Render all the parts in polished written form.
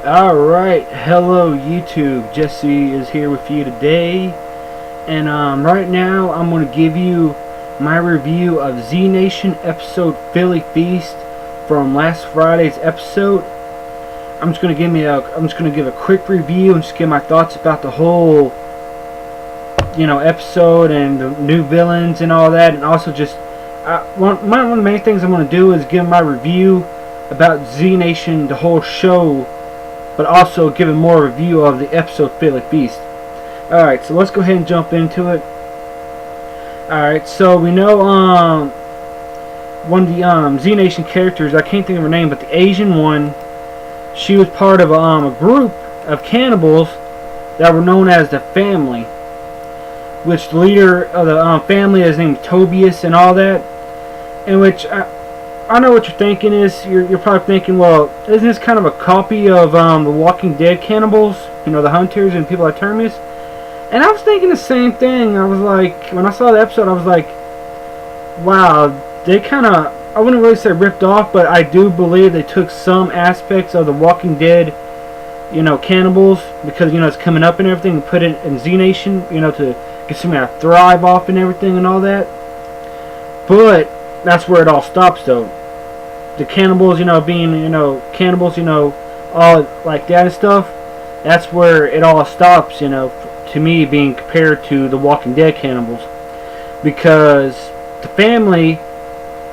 Alright, hello YouTube. Jesse is here with you today. And right now I'm going to give you my review of Z Nation episode Philly Feast from last Friday's episode. I'm just going to give a quick review and just give my thoughts about the whole episode and the new villains and all that, and also just one of the main things I'm going to do is give my review about Z Nation, the whole show, but also giving more review of the episode Philly Feast. Alright, so let's go ahead and jump into it. Alright, so we know one of the Z Nation characters, I can't think of her name, but the Asian one, she was part of a group of cannibals that were known as the Family, which the leader of the family is named Tobias and all that, in which I know what you're thinking is, you're probably thinking, well, isn't this kind of a copy of the Walking Dead cannibals? The hunters and people like Terminus? And I was thinking the same thing. I was like, when I saw the episode, I was like, wow, they kind of, I wouldn't really say ripped off, but I do believe they took some aspects of the Walking Dead, cannibals, because, it's coming up and everything, and put it in Z Nation, to get somebody to thrive off and everything and all that. But that's where it all stops, though. The cannibals, being, cannibals, all like that and stuff, that's where it all stops, to me, being compared to the Walking Dead cannibals. Because the family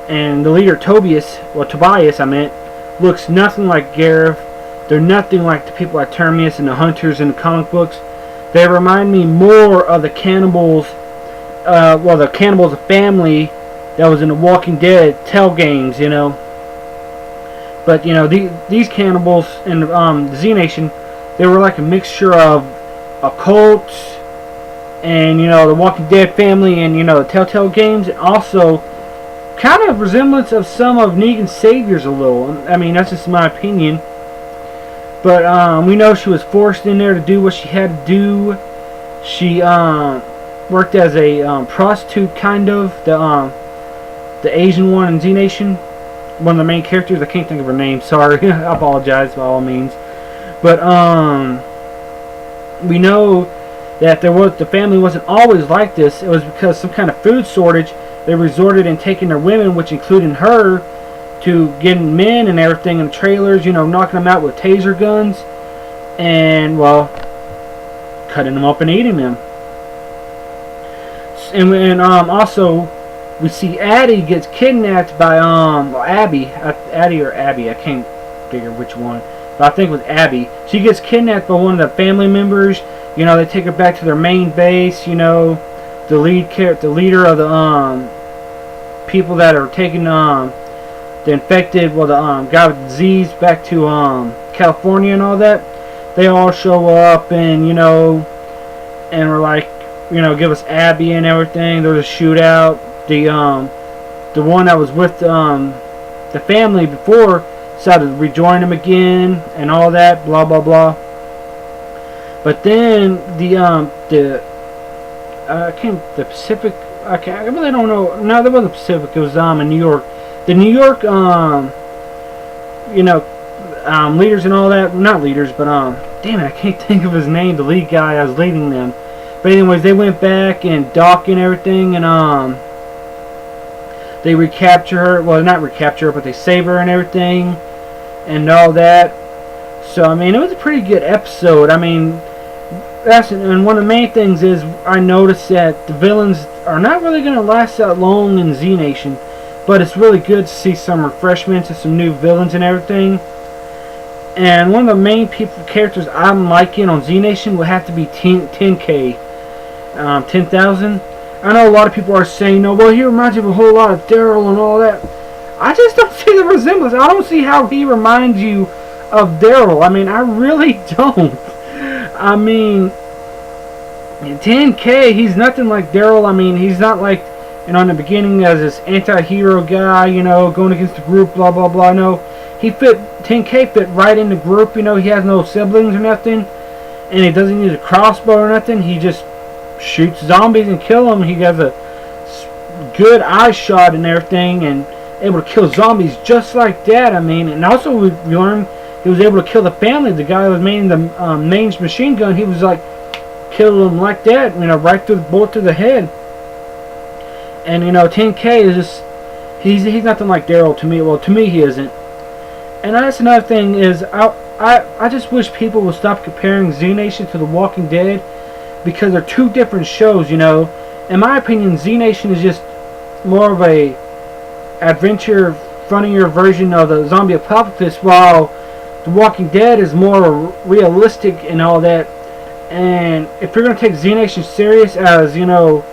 and the leader Tobias, looks nothing like Gareth. They're nothing like the people like Terminus and the hunters in the comic books. They remind me more of the cannibals, the cannibals of family that was in the Walking Dead Tell games, But, these cannibals in the Z Nation, they were like a mixture of occult and, the Walking Dead family and, the Telltale games, and also kind of resemblance of some of Negan's saviors a little. I mean, that's just my opinion. But we know she was forced in there to do what she had to do. She worked as a prostitute, kind of, the Asian one in Z Nation. One of the main characters, I can't think of her name, sorry, I apologize by all means. But we know that the family wasn't always like this. It was because some kind of food shortage, they resorted in taking their women, which included her, to getting men and everything in trailers, knocking them out with taser guns, and, well, cutting them up and eating them. And also, we see Addie gets kidnapped by Abby, I can't figure which one, but I think it was Abby. She gets kidnapped by one of the family members. They take her back to their main base. The leader of the people that are taking the infected, the guy with the disease back to California and all that. They all show up and and we're like, give us Abby and everything. There's a shootout. The one that was with the family before decided to rejoin them again and all that, blah blah blah. But then the Pacific, I really don't know. No, there wasn't Pacific. It was in New York. The New York leaders and all that, not leaders, but damn it, I can't think of his name. The lead guy that was leading them. But anyways, they went back and Doc and everything, and they recapture her. Well, not recapture her, but they save her and everything, and all that. So I mean, it was a pretty good episode. I mean, and one of the main things is I noticed that the villains are not really going to last that long in Z Nation, but it's really good to see some refreshments and some new villains and everything. And one of the main characters I'm liking on Z Nation would have to be 10K, 10,000. I know a lot of people are saying, well, he reminds you of a whole lot of Daryl and all that. I just don't see the resemblance. I don't see how he reminds you of Daryl. I mean, I really don't. I mean, 10K, he's nothing like Daryl. I mean, he's not like, in the beginning as this anti-hero guy, going against the group, blah, blah, blah. No, 10K fit right in the group. He has no siblings or nothing. And he doesn't use a crossbow or nothing. He just shoots zombies and kill them. He has a good eye shot and everything, and able to kill zombies just like that. I mean, and also we learned he was able to kill the family. The guy who was main the main machine gun, he was like killed him like that, you know, right through the bullet through the head. And you know, 10K is just he's nothing like Daryl to me. Well, to me he isn't. And that's another thing is I just wish people would stop comparing Z Nation to The Walking Dead, because they're two different shows, you know. In my opinion, Z Nation is just more of a adventure, funnier version of the zombie apocalypse, while The Walking Dead is more realistic and all that. And if you're going to take Z Nation serious as, you know,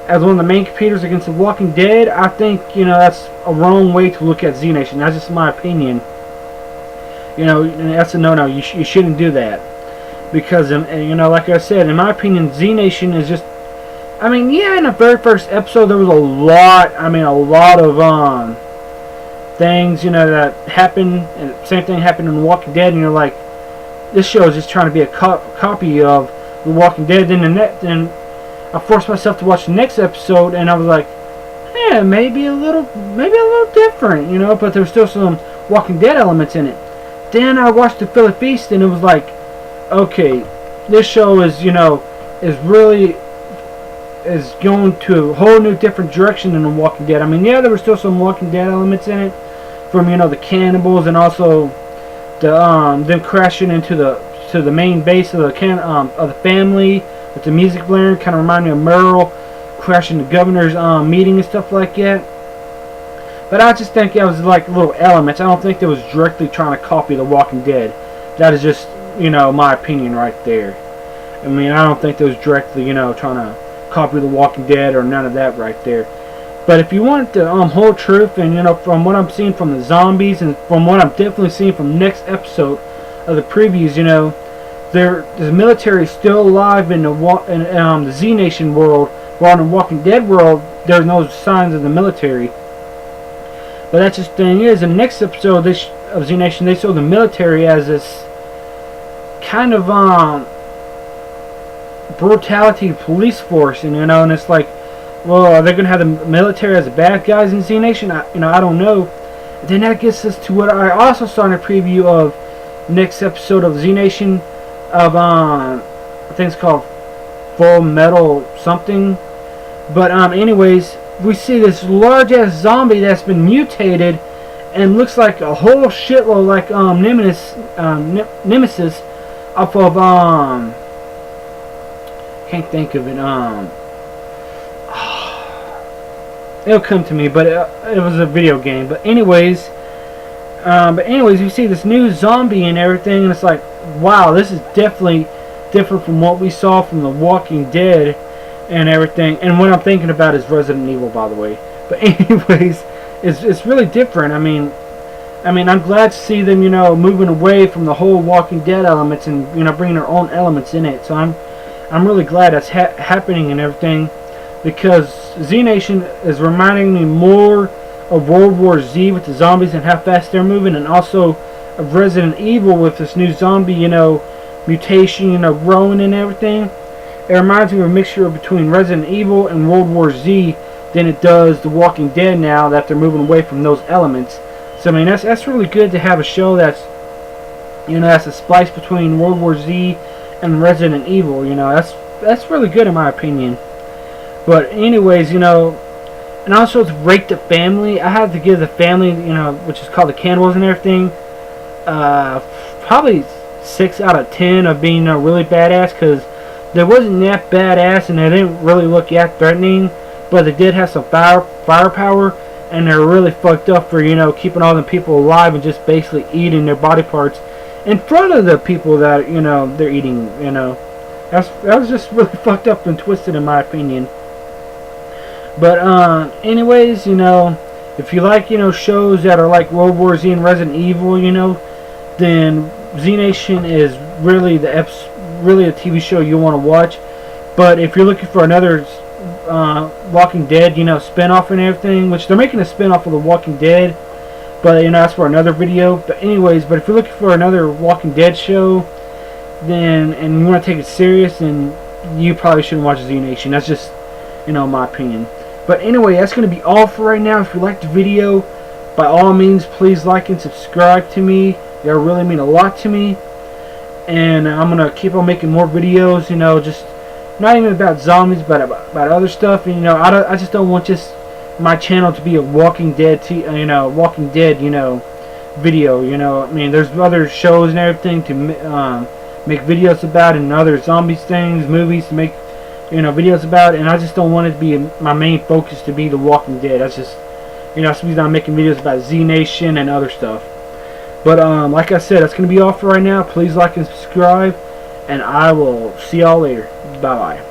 as one of the main competitors against The Walking Dead, I think, you know, that's a wrong way to look at Z Nation. That's just my opinion. You know, that's a no-no. You shouldn't do that. Because, you know, like I said, in my opinion, Z Nation is just, I mean, yeah, in the very first episode, there was a lot of, things, you know, that happened, and the same thing happened in The Walking Dead, and you're like, this show is just trying to be a copy of The Walking Dead. Then I forced myself to watch the next episode, and I was like, yeah, maybe a little different, you know, but there's still some Walking Dead elements in it. Then I watched The Philly Feast, and it was like, okay, this show is, you know, is going to a whole new different direction than The Walking Dead. I mean, yeah, there were still some Walking Dead elements in it, from, you know, the cannibals, and also the them crashing into the main base of the family with the music blaring. Kind of reminded me of Merle crashing the governor's meeting and stuff like that. But I just think it was like little elements. I don't think it was directly trying to copy The Walking Dead. That is just, you know, my opinion right there. I mean, I don't think they was directly, you know, trying to copy The Walking Dead or none of that right there. But if you want the whole truth, and, you know, from what I'm seeing from the zombies, and from what I'm definitely seeing from the next episode of the previews, you know, the military is still alive in the Z Nation world, while in the Walking Dead world, there's no signs of the military. But that's just the thing is, in the next episode of Z Nation, they show the military as this kind of brutality police force, and, you know, and it's like, well, are they going to have the military as the bad guys in Z Nation? I don't know. Then that gets us to what I also saw in a preview of next episode of Z Nation, of I think it's called Full Metal something. But anyways, we see this large ass zombie that's been mutated and looks like a whole shitload like Nemesis off of can't think of it. It'll come to me, but it was a video game. But anyways, we see this new zombie and everything, and it's like, wow, this is definitely different from what we saw from The Walking Dead and everything. And what I'm thinking about is Resident Evil, by the way. But anyways, it's really different. I mean, I'm glad to see them, you know, moving away from the whole Walking Dead elements and, you know, bringing their own elements in it. So I'm really glad that's happening and everything, because Z Nation is reminding me more of World War Z with the zombies and how fast they're moving, and also of Resident Evil with this new zombie, you know, mutation, you know, growing and everything. It reminds me of a mixture between Resident Evil and World War Z than it does The Walking Dead now that they're moving away from those elements. So I mean, that's really good to have a show that's, you know, that's a splice between World War Z and Resident Evil. You know, that's really good in my opinion. But anyways, you know, and also to rate the family, I have to give the family, you know, which is called the Cannibals and everything, probably 6 out of 10 of being really badass, because they wasn't that badass and they didn't really look that threatening, but they did have some firepower, and they're really fucked up for, you know, keeping all the people alive and just basically eating their body parts in front of the people that, you know, they're eating. You know, that was just really fucked up and twisted in my opinion. But anyways, you know, if you like, you know, shows that are like World War Z and Resident Evil, you know, then Z Nation is really really a TV show you want to watch. But if you're looking for another Walking Dead, you know, spinoff and everything, which they're making a spinoff of The Walking Dead, but, you know, that's for another video. But anyways, but if you're looking for another Walking Dead show, then, and you want to take it serious, then you probably shouldn't watch Z Nation. That's just, you know, my opinion. But anyway, that's going to be all for right now. If you liked the video, by all means, please like and subscribe to me. They really mean a lot to me, and I'm gonna keep on making more videos. You know, just not even about zombies, but about other stuff. And you know, I just don't want just my channel to be a Walking Dead, Walking Dead, video. You know, I mean, there's other shows and everything to make videos about, and other zombies things, movies to make videos about, and I just don't want it to be my main focus to be The Walking Dead. That's just that's the reason I'm making videos about Z Nation and other stuff. But like I said, that's gonna be all for right now. Please like and subscribe, and I will see y'all later. Bye bye.